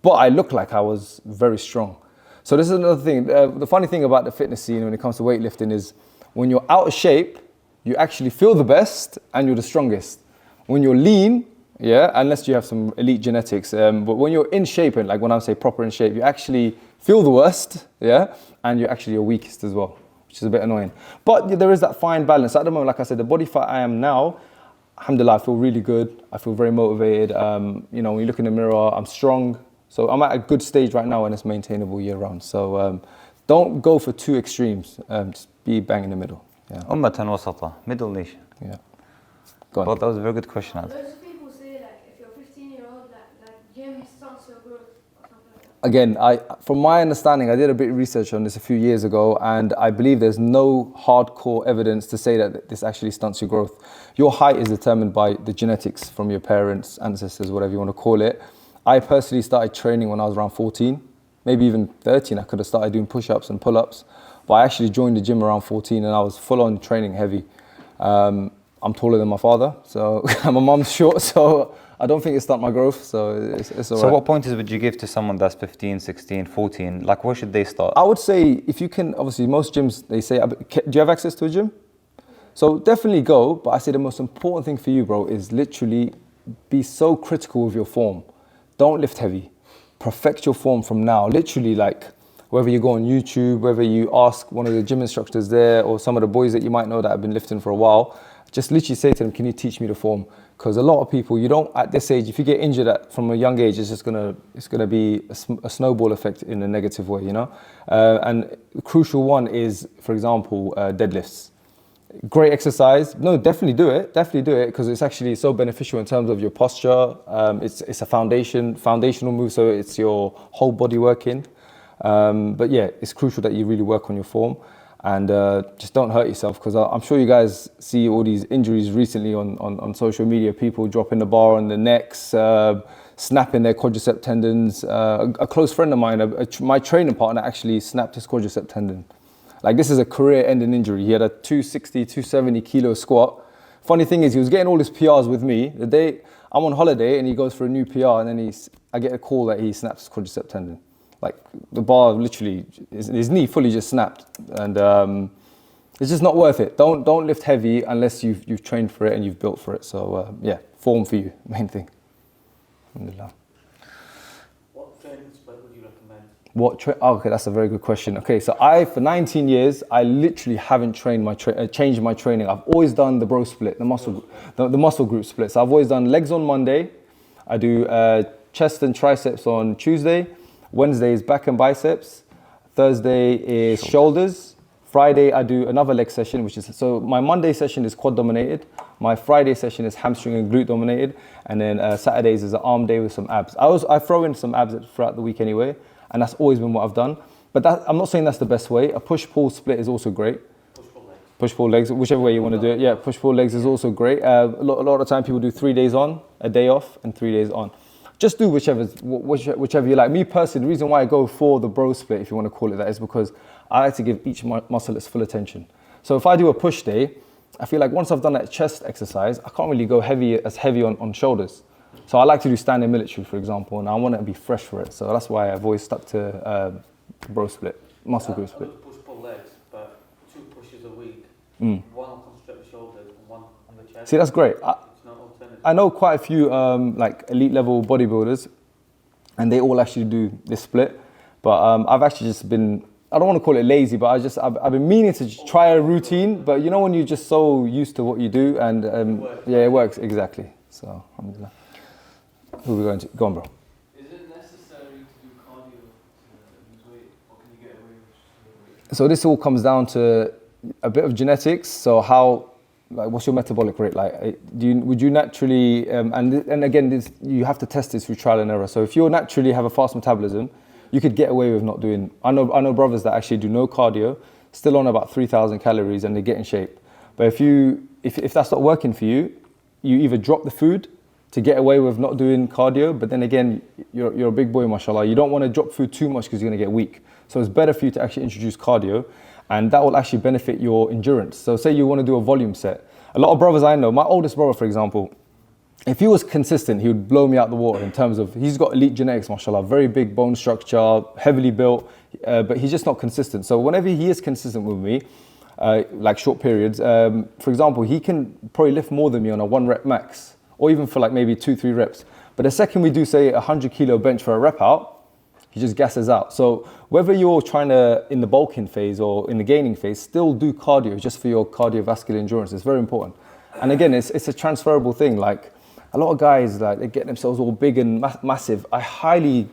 But I looked like I was very strong. So this is another thing. The funny thing about the fitness scene when it comes to weightlifting is when you're out of shape, you actually feel the best and you're the strongest. When you're lean, yeah, unless you have some elite genetics, but when you're in shape, and like when I say proper in shape, you actually feel the worst, yeah, and you're actually your weakest as well, which is a bit annoying. But there is that fine balance. At the moment, like I said, the body fat I am now, alhamdulillah, I feel really good. I feel very motivated. You know, when you look in the mirror, I'm strong. So I'm at a good stage right now and it's maintainable year round. So don't go for two extremes. Just be bang in the middle. Yeah. أمة وسطة, middle nation. Yeah. Go on. Well, that was a very good question. Ad. Loads of people say like if you're 15-year-old, like gym stunts your growth or something like that. Again, from my understanding, I did a bit of research on this a few years ago, and I believe there's no hardcore evidence to say that this actually stunts your growth. Your height is determined by the genetics from your parents, ancestors, whatever you want to call it. I personally started training when I was around 14, maybe even 13. I could have started doing push-ups and pull-ups, but I actually joined the gym around 14 and I was full-on training heavy. I'm taller than my father, so my mum's short, so I don't think it stunted my growth, so it's all So right. what pointers would you give to someone that's 15, 16, 14? Like, where should they start? I would say if you can, obviously most gyms, they say, do you have access to a gym? So definitely go, but I say the most important thing for you, bro, is literally be so critical of your form. Don't lift heavy. Perfect your form from now. Literally, like, whether you go on YouTube, whether you ask one of the gym instructors there or some of the boys that you might know that have been lifting for a while, just literally say to them, can you teach me the form? Because a lot of people, you don't, at this age, if you get injured from a young age, it's gonna be a snowball effect in a negative way, you know? And the crucial one is, for example, deadlifts. Great exercise. No, definitely do it because it's actually so beneficial in terms of your posture. It's a foundational move, so it's your whole body working. But yeah, it's crucial that you really work on your form and just don't hurt yourself, because I'm sure you guys see all these injuries recently on social media, people dropping the bar on their necks, snapping their quadricep tendons. A close friend of mine, my training partner, actually snapped his quadricep tendon. Like, this is a career-ending injury. He had a 260, 270 kilo squat. Funny thing is, he was getting all his PRs with me. The day I'm on holiday and he goes for a new PR, and then I get a call that he snaps his quadricep tendon. Like, the bar literally, his knee fully just snapped. And it's just not worth it. Don't lift heavy unless you've trained for it and you've built for it. So yeah, form for you, main thing. Alhamdulillah. What training split would you recommend? Okay, that's a very good question. Okay, so for 19 years, I literally haven't changed my training. I've always done the bro split, the muscle group split. So I've always done legs on Monday. I do chest and triceps on Tuesday. Wednesday is back and biceps. Thursday is shoulders. Friday, I do another leg session, which is, so my Monday session is quad dominated. My Friday session is hamstring and glute dominated. And then Saturdays is an arm day with some abs. I throw in some abs throughout the week anyway. And that's always been what I've done. But I'm not saying that's the best way. A push-pull split is also great. Push-pull legs, whichever way you want to do it. Yeah, push-pull legs is also great. A lot of the time people do 3 days on, a day off, and 3 days on. Just do whichever you like. Me personally, the reason why I go for the bro split, if you want to call it that, is because I like to give each muscle its full attention. So if I do a push day, I feel like once I've done that chest exercise, I can't really go heavy on shoulders. So I like to do standing military, for example, and I want to be fresh for it. So that's why I've always stuck to bro split, muscle group split. I push-pull legs, but 2 pushes a week. Mm. One on concentrate the shoulders and one on the chest. See, that's great. It's not alternative. I know quite a few like elite level bodybuilders, and they all actually do this split. But I've actually just been, I don't want to call it lazy, but I've been meaning to try a routine. But you know when you're just so used to what you do, and yeah, it works exactly. So alhamdulillah. Who are we going to? Go on, bro. Is it necessary to do cardio to lose weight, or can you get away with weight? So this all comes down to a bit of genetics. So how, like, what's your metabolic rate like? Would you naturally, and again, you have to test this through trial and error. So if you naturally have a fast metabolism, you could get away with not doing. I know brothers that actually do no cardio, still on about 3,000 calories, and they get in shape. But if that's not working for you, you either drop the food to get away with not doing cardio, but then again, you're a big boy, mashallah. You don't want to drop food too much because you're going to get weak. So it's better for you to actually introduce cardio, and that will actually benefit your endurance. So say you want to do a volume set. A lot of brothers I know, my oldest brother, for example, if he was consistent, he would blow me out the water in terms of, he's got elite genetics, mashallah, very big bone structure, heavily built, but he's just not consistent. So whenever he is consistent with me, like short periods, for example, he can probably lift more than me on a 1 rep max, or even for like maybe 2-3 reps. But the second we do say 100 kilo bench for a rep out, he just gasses out. So whether you're trying to, in the bulking phase or in the gaining phase, still do cardio just for your cardiovascular endurance. It's very important. And again, it's a transferable thing. Like a lot of guys, like they get themselves all big and massive. I highly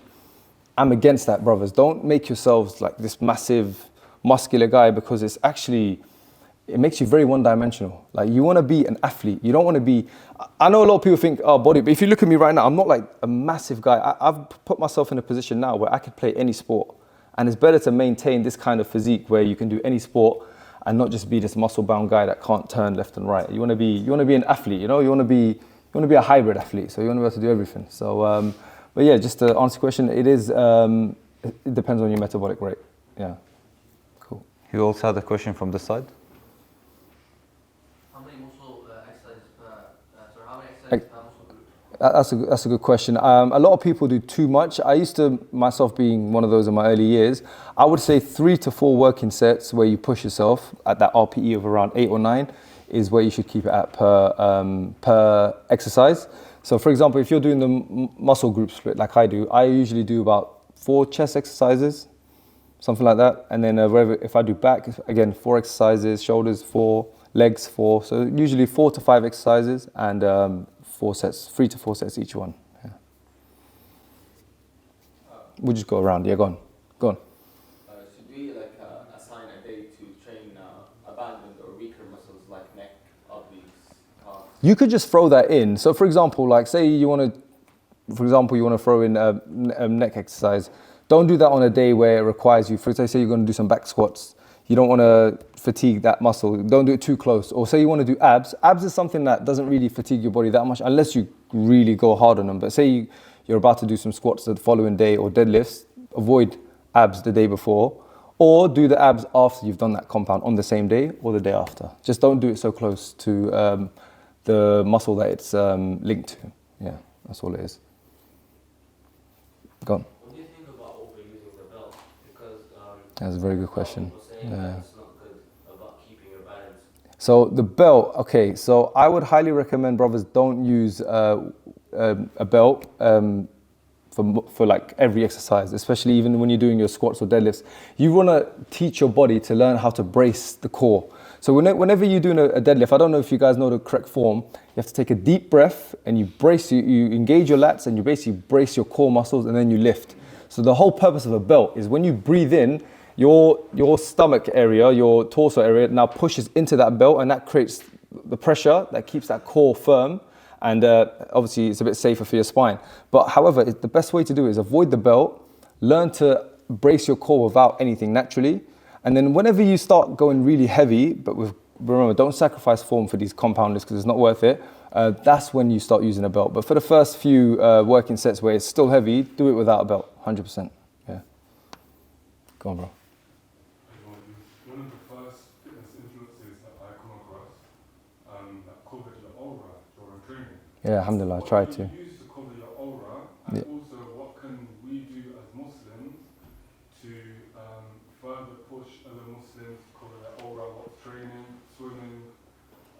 am against that, brothers. Don't make yourselves like this massive muscular guy, because it's actually, it makes you very one-dimensional. Like you want to be an athlete. You don't want to be, I know a lot of people think, oh, body, but if you look at me right now, I'm not like a massive guy. I've put myself in a position now where I could play any sport. And it's better to maintain this kind of physique where you can do any sport and not just be this muscle-bound guy that can't turn left and right. You want to be an athlete, you know? You want to be a hybrid athlete, so you want to be able to do everything. So, but yeah, just to answer the question, it depends on your metabolic rate. Yeah, cool. You also had a question from this side? How many muscle exercises per muscle group? That's a good question. A lot of people do too much. I used to, myself being one of those in my early years, I would say 3 to 4 working sets where you push yourself at that RPE of around 8 or 9 is where you should keep it at per exercise. So for example, if you're doing the muscle group split like I do, I usually do about 4 chest exercises, something like that. And then if I do back, again, 4 exercises, shoulders 4, legs 4. So usually 4 to 5 exercises and 4 sets, 3 to 4 sets each one. Yeah. We'll just go around. Yeah, go on. Should we like assign a day to train abandoned or weaker muscles like neck, obliques, calves? You could just throw that in. So for example, like say you want to throw in a neck exercise. Don't do that on a day where it requires you, for say you're going to do some back squats. You don't want to fatigue that muscle. Don't do it too close. Or say you want to do abs. Abs is something that doesn't really fatigue your body that much unless you really go hard on them. But say you're about to do some squats the following day or deadlifts, avoid abs the day before. Or do the abs after you've done that compound on the same day or the day after. Just don't do it so close to the muscle that it's linked to. Yeah, that's all it is. Go on. What do you think about overusing the belt? Because that's a very good question. Yeah. It's not good about keeping your balance. So the belt, okay, so I would highly recommend brothers don't use a belt for like every exercise, especially even when you're doing your squats or deadlifts. You want to teach your body to learn how to brace the core. So whenever you're doing a deadlift, I don't know if you guys know the correct form, you have to take a deep breath and you engage your lats and you basically brace your core muscles and then you lift. So the whole purpose of a belt is when you breathe in, your stomach area, your torso area now pushes into that belt, and that creates the pressure that keeps that core firm, and obviously it's a bit safer for your spine. But however, the best way to do it is avoid the belt, learn to brace your core without anything naturally, and then whenever you start going really heavy, remember, don't sacrifice form for these compounders because it's not worth it. That's when you start using a belt. But for the first few working sets where it's still heavy, do it without a belt, 100%. Yeah. Go on, bro. One of the first fitness influences that I come across that covered your aura during training. Yeah, alhamdulillah, I tried to. What do you use to cover your aura, and Yeah. also what can we do as Muslims to further push other Muslims to cover their aura, what's training, swimming,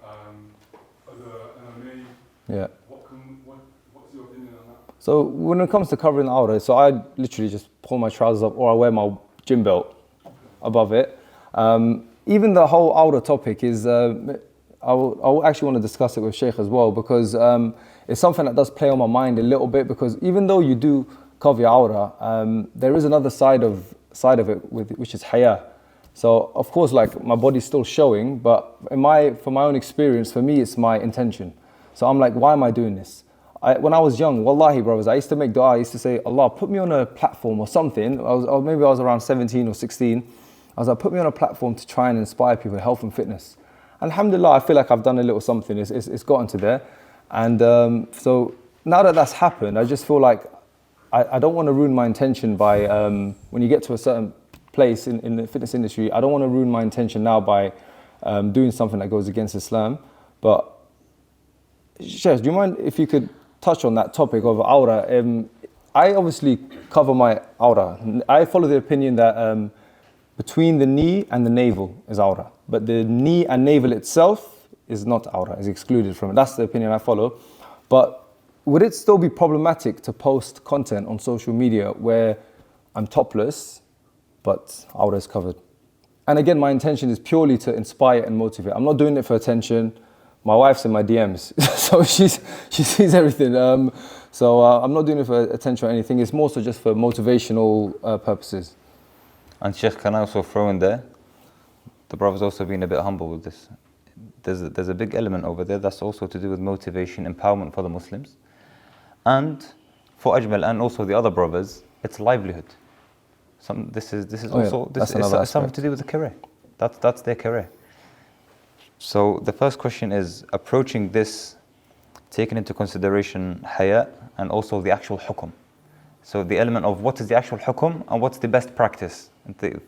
other MMA? Yeah. What's your opinion on that? So when it comes to covering the aura, so I literally just pull my trousers up or I wear my gym belt above it. Even the whole aura topic is, I actually want to discuss it with Sheikh as well, because it's something that does play on my mind a little bit, because even though you do cover your aura, there is another side of it which is haya. So of course, like, my body's still showing, but from my own experience, for me, it's my intention. So I'm like, why am I doing this? When I was young, wallahi, brothers, I used to make dua. I used to say, Allah, put me on a platform or something. Maybe I was around 17 or 16. I was like, put me on a platform to try and inspire people in health and fitness. Alhamdulillah, I feel like I've done a little something. It's gotten to there. And so now that that's happened, I just feel like I don't want to ruin my intention by, when you get to a certain place in the fitness industry, I don't want to ruin my intention now by doing something that goes against Islam. But Sheikh, do you mind if you could touch on that topic of aura? I obviously cover my aura. I follow the opinion that between the knee and the navel is aura, but the knee and navel itself is not aura, is excluded from it. That's the opinion I follow. But would it still be problematic to post content on social media where I'm topless, but aura is covered? And again, my intention is purely to inspire and motivate. I'm not doing it for attention. My wife's in my DMs, so she sees everything. I'm not doing it for attention or anything. It's more so just for motivational purposes. And Sheikh, can I also throw in there, the brother's also been a bit humble with this. There's a big element over there that's also to do with motivation, empowerment for the Muslims. And for Ajmal and also the other brothers, it's livelihood. This is also something to do with the career. That's their career. So the first question is approaching this, taking into consideration haya and also the actual hukum. So the element of what is the actual hukum and what's the best practice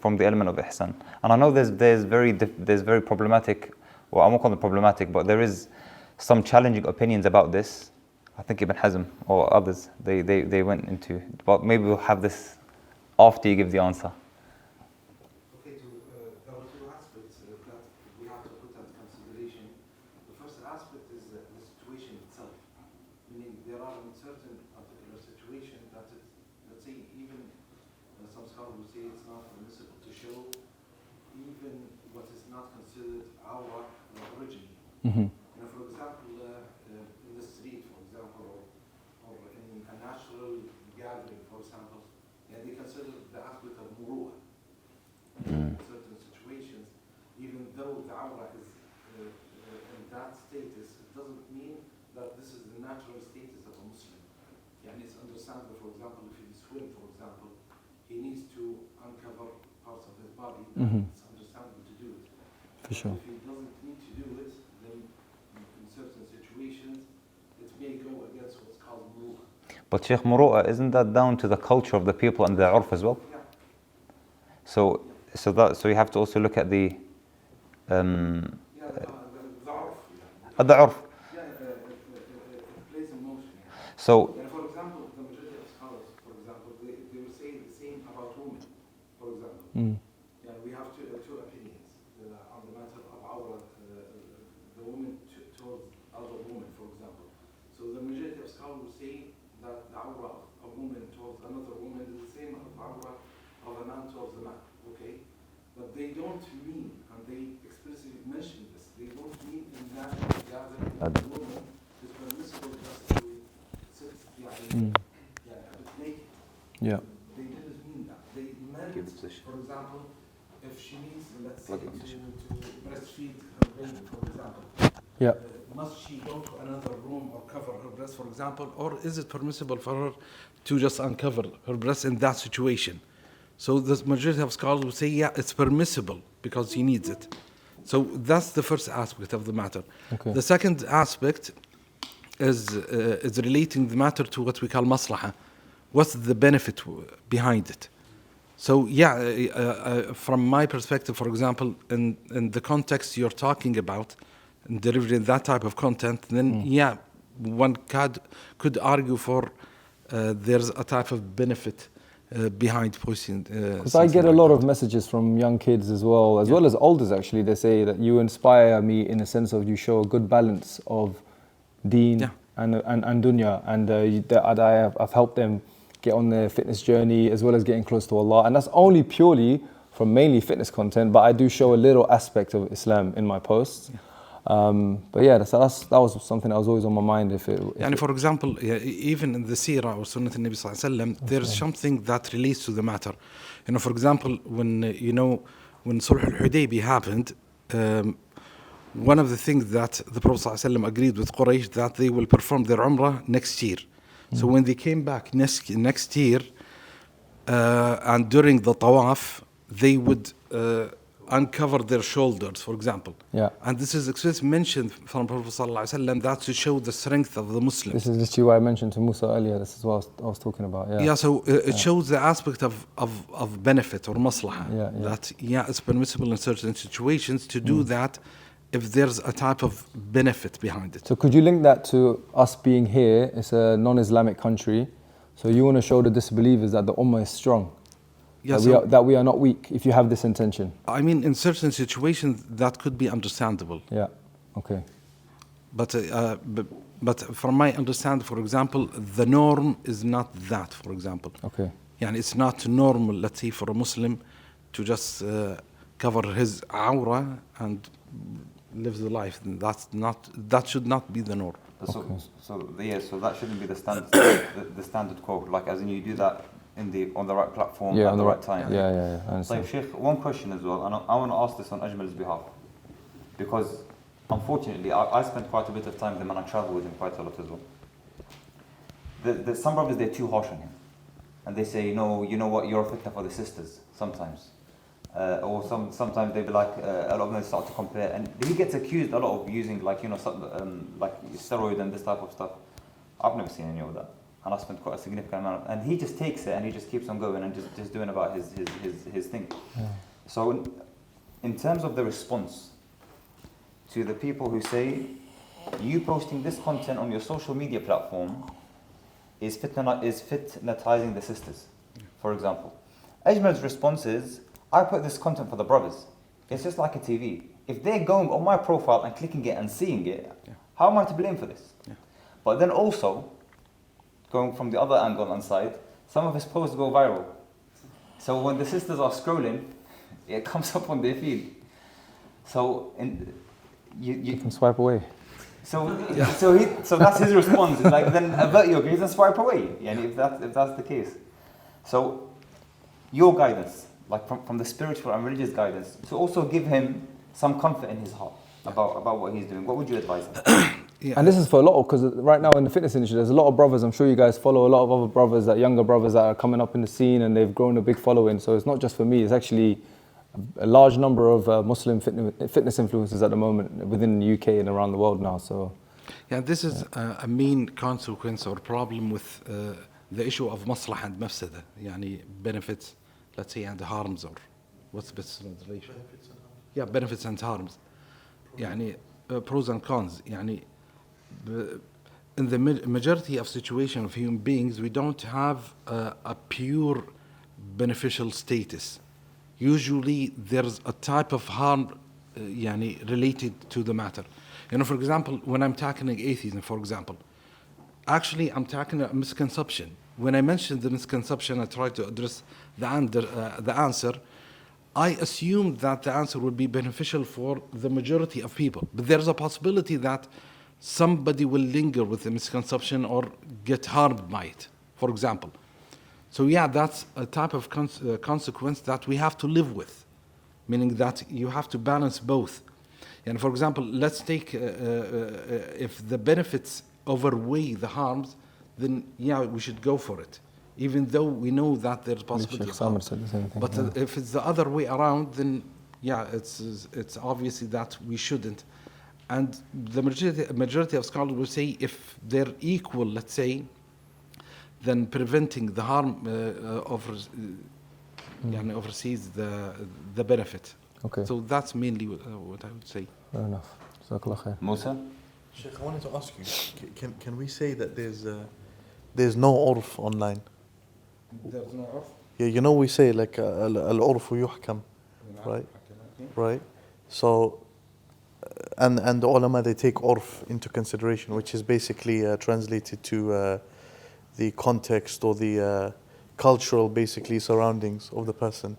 from the element of ihsan. And I know there's very problematic, well, I won't call them problematic, but there is some challenging opinions about this. I think Ibn Hazm or others, they went into, but maybe we'll have this after you give the answer. Okay, there are two aspects that we have to put into consideration. The first aspect is the situation itself. Meaning there are in certain particular situations that it's, let's say, even some scholars will say it's not permissible to show even what is not considered aura originally. Mm-hmm. For example, in the street, for example, or in a natural gathering, for example, they consider the aspect of muru'ah. In certain situations, even though the aura is in that status, it doesn't mean that this is the natural status of a Muslim. And it's understandable, for example, if he swim, for example, he needs to uncover parts of his body. Mm-hmm. It's understandable to do it. For sure. If he doesn't need to do it, then in certain situations, it may go against what's called muru'ah. But Sheikh, muru'ah, isn't that down to the culture of the people and their urf as well? Yeah. So you have to also look at the The urf. at the urf. Yeah, it plays a motion. So And for example, the majority of scholars, for example, they will say the same about women, for example. Mm. Yeah, we have two opinions on the matter of our the woman towards other women, for example. So the majority of scholars will say that the aura of a woman towards another woman is the same as the aura of a man towards a man. Okay, but they don't mean, and they explicitly mention this. They don't mean in that gathering that the woman is permissible just to sit a bit naked. Yeah. They didn't mean that. They meant, for example, if she needs, let's say, Plug it on. to breastfeed her baby, for example, Yeah. must she go to another room or cover her breast, for example, or is it permissible for her to just uncover her breast in that situation? So the majority of scholars would say, yeah, it's permissible because he needs it. So that's the first aspect of the matter. Okay. The second aspect is relating the matter to what we call maslaha. What's the benefit behind it? So yeah, from my perspective, for example, in the context you're talking about, in delivering that type of content, then yeah, one could argue for there's a type of benefit behind posting. Because I get a lot of messages from young kids as well as elders actually. They say that you inspire me in a sense of you show a good balance of deen and dunya, and I've helped them get on their fitness journey as well as getting close to Allah. And that's only purely from mainly fitness content, but I do show a little aspect of Islam in my posts. But yeah, that was something that was always on my mind. And for example, even in the Seerah or Sunnah al-Nabi sallallahu alaihi wasallam, there's something that relates to the matter. You know, for example, when Sulh al-Hudaybiyah happened, one of the things that the Prophet sallallahu alaihi wasallam agreed with Quraysh that they will perform their Umrah next year. So when they came back next year, and during the tawaf, they would uncover their shoulders, for example. Yeah. And this is explicitly mentioned from Prophet ﷺ, that to show the strength of the Muslims. This is literally what I mentioned to Musa earlier. This is what I was talking about. Yeah. Yeah. So it shows the aspect of benefit or maslaha. Yeah. That it's permissible in certain situations to do that if there's a type of benefit behind it. So could you link that to us being here? It's a non-Islamic country. So you want to show the disbelievers that the Ummah is strong. Yeah, that we are not weak if you have this intention. I mean, in certain situations that could be understandable. Yeah. Okay. But from my understanding, for example, the norm is not that. For example. Okay. Yeah, it's not normal, let's say, for a Muslim to just cover his awra and live the life. That should not be the norm. So that shouldn't be the standard the standard quote. Like, as in, you do that on the right platform at the right time. Yeah. I understand. So, Sheikh, one question as well, and I want to ask this on Ajmal's behalf, because unfortunately I spent quite a bit of time with him and I travel with him quite a lot as well. Some brothers, they're too harsh on him, and they say, you know what, you're a fitna for the sisters sometimes. Or sometimes they be like, a lot of them start to compare, and he gets accused a lot of using like steroid and this type of stuff. I've never seen any of that, and I spent quite a significant amount, and he just takes it and he just keeps on going and just doing about his thing. Yeah. So in terms of the response to the people who say you posting this content on your social media platform is fitnatizing the sisters, for example, Ajmal's response is, I put this content for the brothers. It's just like a TV. If they're going on my profile and clicking it and seeing it, how am I to blame for this? Yeah. But then also, going from the other angle and side, some of his posts go viral. So when the sisters are scrolling, it comes up on their feed. So you can swipe away. So that's his response. It's like, then avert your gaze and swipe away. If that's the case. So your guidance, like from the spiritual and religious guidance, to also give him some comfort in his heart about what he's doing. What would you advise him? And this is for a lot of, because right now in the fitness industry, there's a lot of brothers, I'm sure you guys follow a lot of other brothers, younger brothers that are coming up in the scene and they've grown a big following. So it's not just for me, it's actually a large number of Muslim fitness influencers at the moment within the UK and around the world now. So yeah, this is a main consequence or problem with the issue of maslaha and mafsada, yani benefits, let's say, and harms, or what's the best translation? Benefits and harms. Yeah, benefits and harms. Yani pros and cons. Yani in the majority of situations of human beings, we don't have a pure beneficial status. Usually there's a type of harm related to the matter. For example, when I'm tackling atheism, for example, actually I'm tackling a misconception. When I mentioned the misconception, I try to address the answer. I assumed that the answer would be beneficial for the majority of people. But there's a possibility that somebody will linger with the misconception or get harmed by it, for example. So yeah, that's a type of consequence that we have to live with. meaning that you have to balance both. And for example, let's take if the benefits outweigh the harms, then yeah, we should go for it, even though we know that there's possibility of harm. said the same thing. But if it's the other way around, then yeah, it's obviously that we shouldn't. And the majority of scholars will say if they're equal, let's say, then preventing the harm oversees the benefit. Okay. So that's mainly what I would say. Fair enough. Jazakallah khair. Musa? Sheikh, I wanted to ask you, can we say that there's no urf online? There's no urf? Yeah, you know we say like al-urfu yuhkam, right? Right? So, and the ulama, they take urf into consideration, which is basically translated to the context or the cultural, basically, surroundings of the person.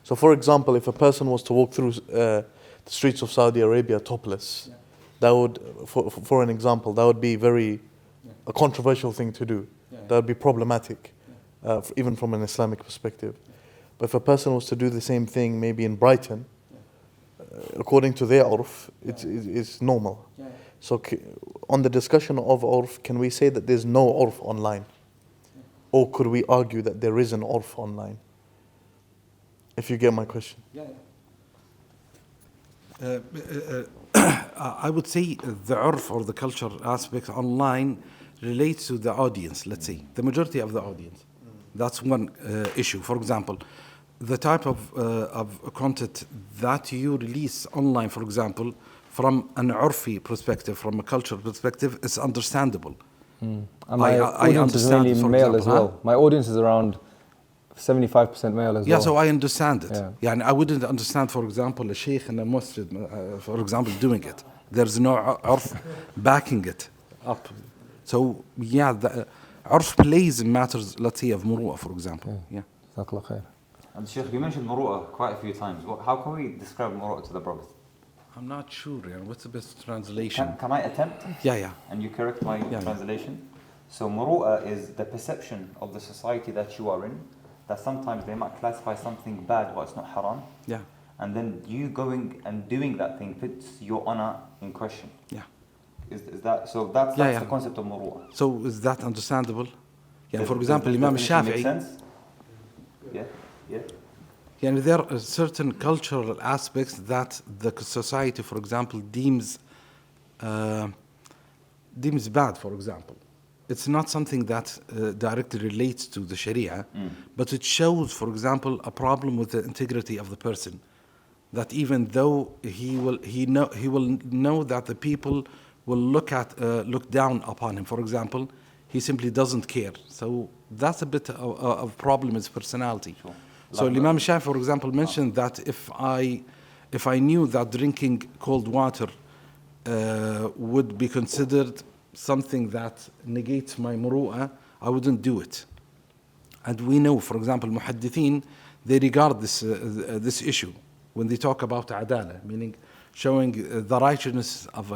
So, for example, if a person was to walk through the streets of Saudi Arabia topless, that would, for an example, that would be a controversial thing to do. That would be problematic, even from an Islamic perspective. But if a person was to do the same thing, maybe in Brighton, according to their urf, it's normal. So, on the discussion of urf, can we say that there's no urf online? Or could we argue that there is an urf online? If you get my question. I would say the urf or the culture aspect online relates to the audience, let's say, the majority of the audience. That's one issue. For example, the type of content that you release online, for example, from an urfi perspective, from a cultural perspective, is understandable. And my audience is mainly male as well. My audience is around 75% male as well. Yeah, so I understand it. Yeah. And I wouldn't understand, for example, a sheikh in a masjid, for example, doing it. There's no urf backing it up. So, yeah, the urf plays in matters, let's say, of muru'ah, for example. Yeah. Jazakallah khair. And Sheikh, you mentioned muru'ah quite a few times. How can we describe muru'ah to the brothers? I'm not sure, what's the best translation? Can I attempt? Yeah. And you correct my translation? So muru'ah is the perception of the society that you are in, that sometimes they might classify something bad, but it's not haram. Yeah. And then you going and doing that thing puts your honor in question. Yeah. Is that so? That's the concept of muru'ah. So is that understandable? Yeah. For Does example, Imam definition make Shafi'i. sense? Yeah. Yeah, there are certain cultural aspects that the society, for example, deems bad. For example, it's not something that directly relates to the Sharia, but it shows, for example, a problem with the integrity of the person. That even though he will know that the people will look down upon him. For example, he simply doesn't care. So that's a bit of problem with personality. Sure. So Imam Shafi'i, for example, mentioned that if I knew that drinking cold water would be considered something that negates my muru'ah, I wouldn't do it. And we know, for example, muhaddithin, they regard this issue when they talk about adala, meaning showing the righteousness of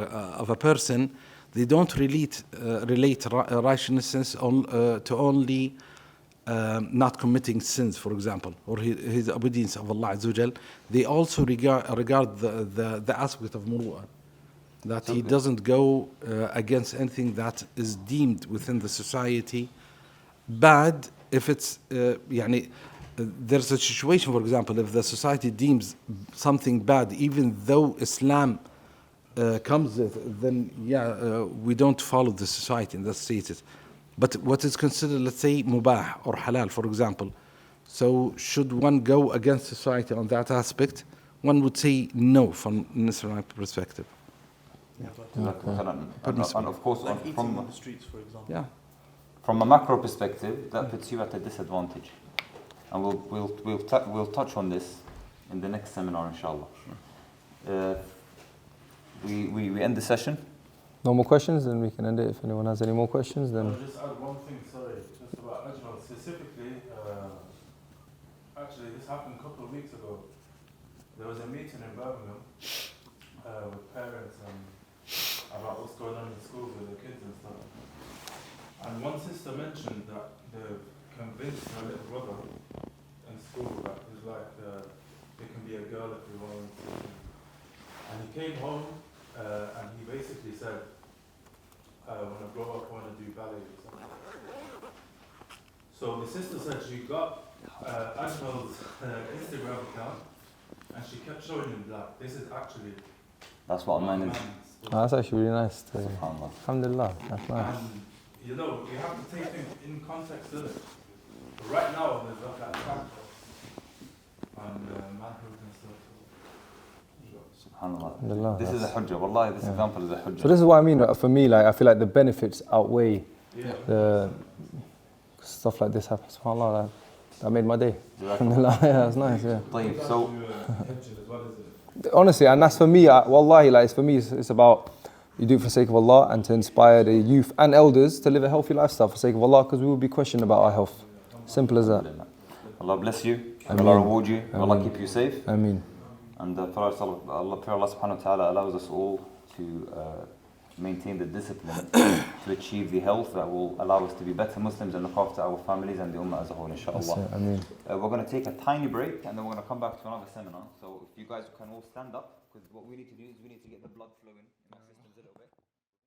a person. They don't relate righteousness to only not committing sins, for example, or his obedience of Allah Azza wa Jal. They also regard the aspect of muru'ah, that he doesn't go against anything that is deemed within the society bad. If it's there's a situation, for example, if the society deems something bad, even though Islam comes, then we don't follow the society, and that's stated. But what is considered, let's say, mubah or halal, for example. So should one go against society on that aspect? One would say no from an Islamic perspective. And of course, like eating on the streets, for example. From a macro perspective, that puts you at a disadvantage. And we'll touch on this in the next seminar, inshallah. We end the session. No more questions, then we can end it. If anyone has any more questions, then. I'll just add one thing, just about Ajmal specifically. Actually, this happened a couple of weeks ago. There was a meeting in Birmingham with parents about what's going on in schools with their kids and stuff. And one sister mentioned that they've convinced her little brother in school that he's like It can be a girl if you want. And he came home and he basically said, when I grow up, I want to do ballet or something. So the sister said she got Ajmal's Instagram account and she kept showing him that this is actually That's what I what a managed. man's supposed Oh, that's actually really nice. SubhanAllah. Alhamdulillah, that's nice. And you know, you have to take things in context of it. But right now, there's that factor on manhood and stuff. SubhanAllah. Alhamdulillah, This is a that's- hujjah. Wallahi, this example is a hujjah. So this is what I mean. For me, like I feel like the benefits outweigh Yeah. the stuff like this happens. SubhanAllah, that made my day. Alhamdulillah, yeah, that's nice. Yeah. طيب, so As well as it. Honestly, and that's for me. Wallahi, like for me, it's about you do it for the sake of Allah and to inspire the youth and elders to live a healthy lifestyle for the sake of Allah, because we will be questioned about our health. Simple as that. Allah bless you. Ameen. Allah reward you. Allah Ameen. keep you safe. I mean, And pray Allah subhanahu wa ta'ala allows us all to maintain the discipline to achieve the health that will allow us to be better Muslims and look after our families and the ummah as a whole, inshallah. I mean. We're going to take a tiny break and then we're going to come back to another seminar. So if you guys can all stand up, because what we need to do is we need to get the blood flowing in our systems a little bit.